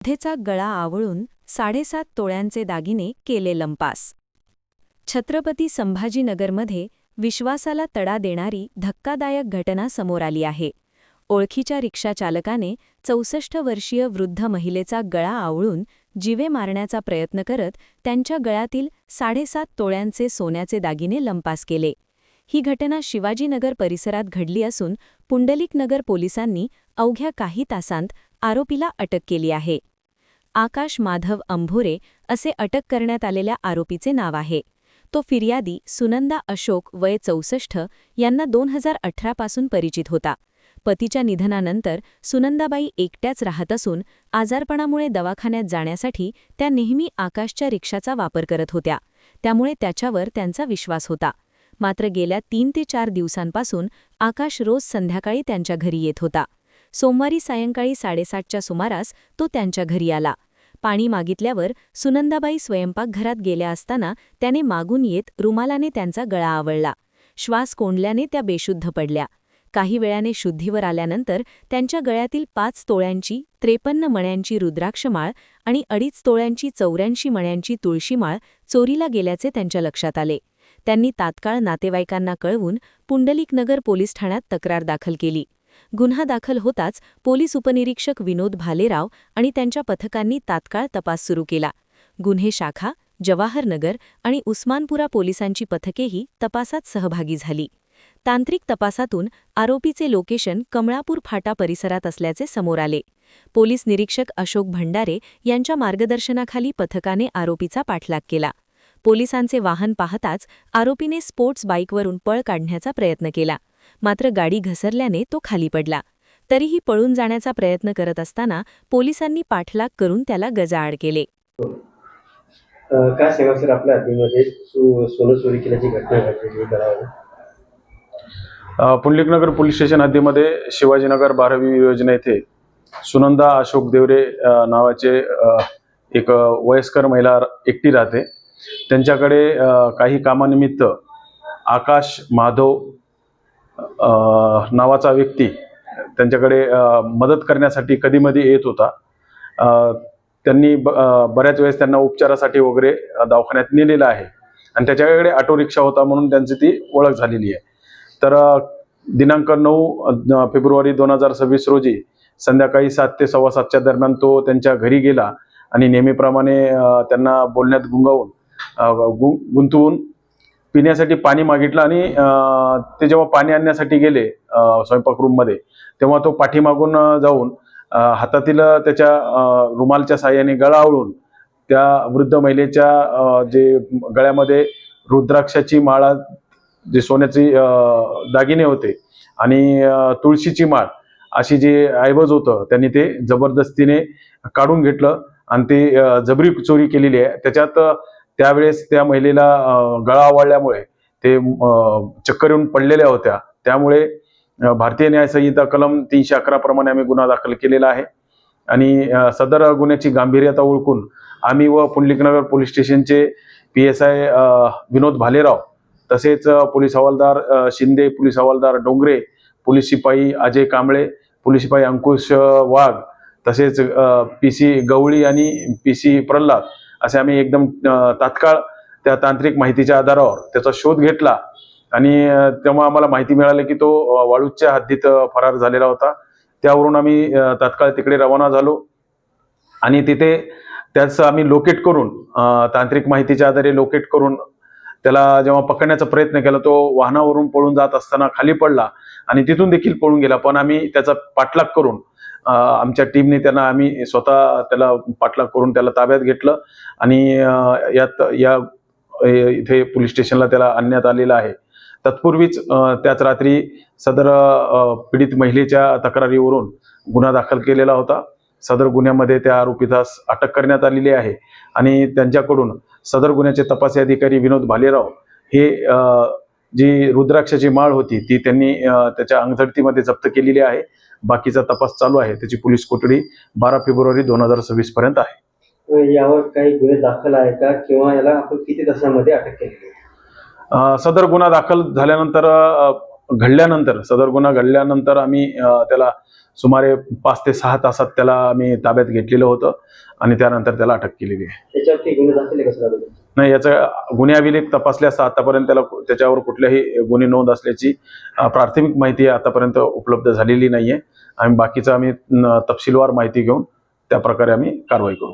वृद्धेचा गळा आवळून 7.5 तोळ्यांचे दागिने केले लंपास। छत्रपती संभाजीनगरमध्ये विश्वासाला तडा देणारी धक्कादायक घटना समोर आली आहे। ओळखीच्या रिक्षाचालकाने 64 वर्षीय वृद्ध महिलेचा गळा आवळून जीवे मारण्याचा प्रयत्न करत त्यांच्या गळ्यातील 7.5 तोळ्यांचे सोन्याचे दागिने लंपास केले। ही घटना शिवाजीनगर परिसरात घडली असून पुंडलिकनगर पोलिसांनी अवघ्या काही तासांत आरोपीला अटक केली आहे। आकाश माधव अंभोरे असे अटक करण्यात आलेल्या आरोपीचे नाव आहे। तो फिर्यादी सुनंदा अशोक वय 64 यांना 2018 पासून परिचित होता। पतीच्या निधनानंतर सुनंदाबाई एकट्याच राहत असून आजारपणामुळे दवाखान्यात जाण्यासाठी त्या नेहमी आकाशच्या रिक्षाचा वापर करत होत्या, त्यामुळे त्याच्यावर त्यांचा विश्वास होता। मात्र गेल्या 3 ते 4 दिवसांपासून आकाश रोज संध्याकाळी त्यांच्या घरी येत होता। सोमवारी सायंकाळी 7:30च्या सुमारास तो त्यांच्या घरी आला। पाणी मागितल्यावर सुनंदाबाई स्वयंपाकघरात गेल्या असताना त्याने मागून येत रुमालाने त्यांचा गळा आवळला। श्वास कोंडल्याने त्या बेशुद्ध पडल्या। काही वेळाने शुद्धीवर आल्यानंतर त्यांच्या गळ्यातील 5 तोळ्यांची 53 मण्यांची रुद्राक्षमाळ आणि 2.5 तोळ्यांची 84 मण्यांची तुळशीमाळ चोरीला गेल्याचे त्यांच्या लक्षात आले। त्यांनी तात्काळ नातेवाईकांना कळवून पुंडलिकनगर पोलीस ठाण्यात तक्रार दाखल केली। गुन्हा दाखल होताच पोलीस उपनिरीक्षक विनोद भालेराव आणि त्यांच्या पथकांनी तात्काळ तपास सुरू केला। गुन्हे शाखा, जवाहरनगर आणि उस्मानपुरा पोलिसांची पथकेही तपासात सहभागी झाली। तांत्रिक तपासातून आरोपीचे लोकेशन कमळापूर फाटा परिसरात असल्याचे समोर आले। पोलीस निरीक्षक अशोक भंडारे यांच्या मार्गदर्शनाखाली पथकाने आरोपीचा पाठलाग केला। पोलिसांचे वाहन पाहताच आरोपीने स्पोर्ट्स बाईकवरून पळ काढण्याचा प्रयत्न केला, मात्र गाडी घसरल्याने तो खाली पडला। तरीही पळून जाण्याचा प्रयत्न करत असताना पोलिसांनी पाठलाग करून त्याला गजाआड केले। काय सांगा सर, आपल्या हद्दीमध्ये सोनं चोरी केल्याची घटना घडली करावी? पुंडलिकनगर पोलीस स्टेशन हद्दीमध्ये शिवाजीनगर 12वी योजना येथे सुनंदा अशोक देवरे नावाचे एक वयस्कर महिला एकटी राहते। त्यांच्याकडे काही कामानिमित्त आकाश माधव नावाचा व्यक्ती त्यांच्याकडे मदत करण्यासाठी कधीमधी येत होता। त्यांनी बऱ्याच वेळेस त्यांना उपचारासाठी वगैरे दवाखान्यात नेलेलं आहे आणि त्याच्याकडे ऑटो रिक्षा होता म्हणून त्यांची ती ओळख झालेली आहे। तर दिनांक 9 फेब्रुवारी 2026 रोजी संध्याकाळी 7 ते 7:15च्या दरम्यान तो त्यांच्या घरी गेला आणि नेहमीप्रमाणे त्यांना बोलण्यात गुंतवून पिण्यासाठी पाणी मागितलं आणि ते जेव्हा पाणी आणण्यासाठी गेले स्वयंपाक रूममध्ये, तेव्हा तो पाठीमागून जाऊन हातातील त्याच्या रुमालच्या साहाय्याने गळा आवळून त्या वृद्ध महिलेच्या जे गळ्यामध्ये रुद्राक्षाची माळा, जे सोन्याचे दागिने होते आणि तुळशीची माळ अशी जे ऐवज होतं, त्यांनी ते जबरदस्तीने काढून घेतलं आणि ते जबरी चोरी केलेली आहे। त्याच्यात त्यावेळेस त्या महिलेला गळा आवळल्यामुळे ते चक्कर येऊन पडलेल्या होत्या, त्यामुळे भारतीय न्याय संहिता कलम 311 प्रमाणे आम्ही गुन्हा दाखल केलेला आहे आणि सदर गुन्ह्याची गांभीर्यता ओळखून आम्ही व पुंडलिकनगर पोलीस स्टेशनचे PSI विनोद भालेराव, तसेच पोलीस हवालदार शिंदे, पोलीस हवालदार डोंगरे, पोलीस शिपाई अजय कांबळे, पोलीस शिपाई अंकुश वाघ, तसेच PC गवळी आणि PC प्रल्हाद असे आम्ही एकदम तात्काळ त्या तांत्रिक माहितीच्या आधारावर त्याचा शोध घेतला आणि तेव्हा आम्हाला माहिती मिळाली की तो वाळूजच्या हद्दीत फरार झालेला होता। त्यावरून आम्ही तात्काळ तिकडे रवाना झालो आणि तिथे त्याचं आम्ही लोकेट करून तांत्रिक माहितीच्या आधारे लोकेट करून त्याला जेव्हा पकडण्याचा प्रयत्न केला, तो वाहनावरून पळून जात असताना खाली पडला आणि तिथून देखील पळून गेला। पण आम्ही त्याचा पाठलाग करून आमच्या टीमने त्यांना आम्ही स्वतः त्याला पाठलाग करून त्याला ताब्यात घेतलं आणि या इथे पोलीस स्टेशनला त्याला आणण्यात आलेलं आहे। तत्पूर्वीच त्याच रात्री सदर पीडित महिलेच्या तक्रारीवरून गुन्हा दाखल केलेला होता। सदर गुन्ह्यामध्ये त्या आरोपीस अटक करण्यात आलेली आहे आणि त्यांच्याकडून सदर गुन्ह्याचे तपासी अधिकारी विनोद भालेराव हे जी रुद्राक्षाची माळ होती ती त्यांनी त्याच्या अंगझडतीमध्ये जप्त केलेली आहे। बाकीचा तपास चालू आहे। त्याची पोलीस कोठडी 12 फेब्रुवारी 2026 पर्यंत आहे। यावर काही गुन्हे दाखल आहे का किंवा याला आपण किती तासांमध्ये अटक केली? सदर गुन्हा दाखल झाल्यानंतर घडल्यानंतर सदर गुन्हा घडल्यानंतर आम्ही त्याला सुमारे 5 ते 6 तासात त्याला आम्ही ताब्यात घेतलेलं होतं आणि त्यानंतर त्याला अटक केलेली आहे. त्याच्यावरती गुन्हे दाखल आहे का सर? नाही, याचा गुन्हे अभिलेख तपासले असता आतापर्यंत त्याच्यावर कुठल्याही गुन्हे नोंद असल्याची प्राथमिक माहिती आतापर्यंत उपलब्ध झालेली नाहीये. आम्ही बाकीचं तपशीलवार माहिती घेऊन त्या प्रकारे आम्ही कारवाई करू.